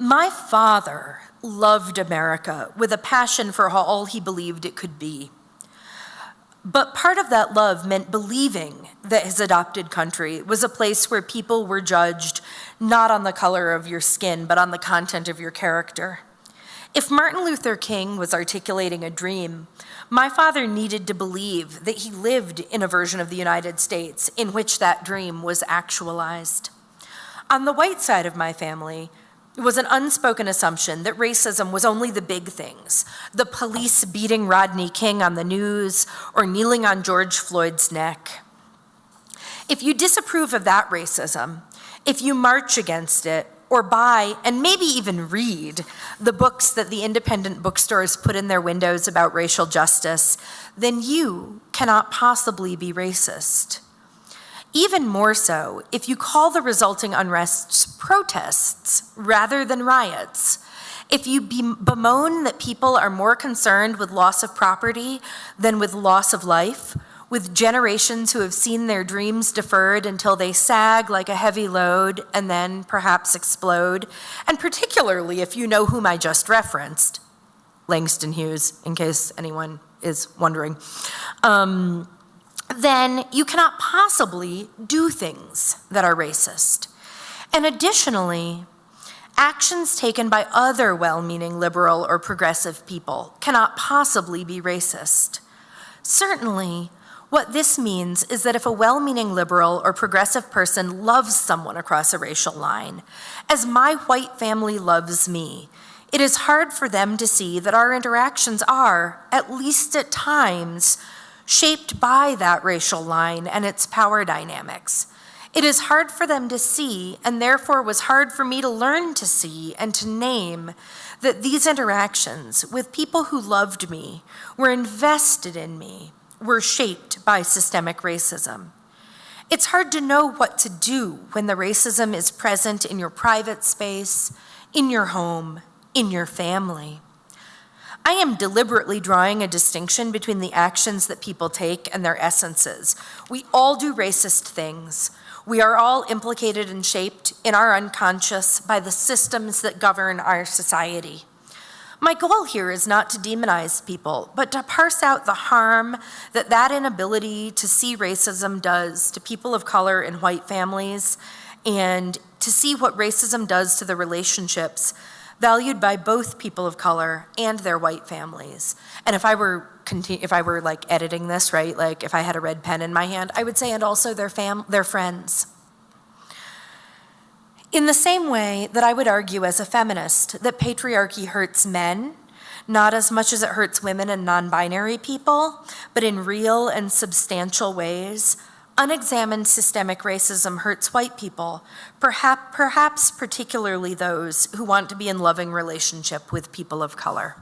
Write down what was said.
My father loved America with a passion for all he believed it could be. But part of that love meant believing that his adopted country was a place where people were judged not on the color of your skin, but on the content of your character. If Martin Luther King was articulating a dream, my father needed to believe that he lived in a version of the United States in which that dream was actualized. On the white side of my family, it was an unspoken assumption that racism was only the big things, the police beating Rodney King on the news or kneeling on George Floyd's neck. If you disapprove of that racism, if you march against it, or buy, and maybe even read, the books that the independent bookstores put in their windows about racial justice, then you cannot possibly be racist. Even more so, if you call the resulting unrests protests rather than riots, if you bemoan that people are more concerned with loss of property than with loss of life, with generations who have seen their dreams deferred until they sag like a heavy load and then perhaps explode, and particularly if you know whom I just referenced, Langston Hughes, in case anyone is wondering, then you cannot possibly do things that are racist. And additionally, actions taken by other well-meaning liberal or progressive people cannot possibly be racist. Certainly, what this means is that if a well-meaning liberal or progressive person loves someone across a racial line, as my white family loves me, it is hard for them to see that our interactions are, at least at times, shaped by that racial line and its power dynamics. It is hard for them to see, and therefore was hard for me to learn to see and to name, that these interactions with people who loved me, were invested in me, were shaped by systemic racism. It's hard to know what to do when the racism is present in your private space, in your home, in your family. I am deliberately drawing a distinction between the actions that people take and their essences. We all do racist things. We are all implicated and shaped in our unconscious by the systems that govern our society. My goal here is not to demonize people, but to parse out the harm that that inability to see racism does to people of color in white families, and to see what racism does to the relationships valued by both people of color and their white families. And if I were like editing this, right, like if I had a red pen in my hand, I would say, and also their friends. In the same way that I would argue as a feminist that patriarchy hurts men, not as much as it hurts women and non-binary people, but in real and substantial ways, unexamined systemic racism hurts white people, perhaps particularly those who want to be in loving relationship with people of color.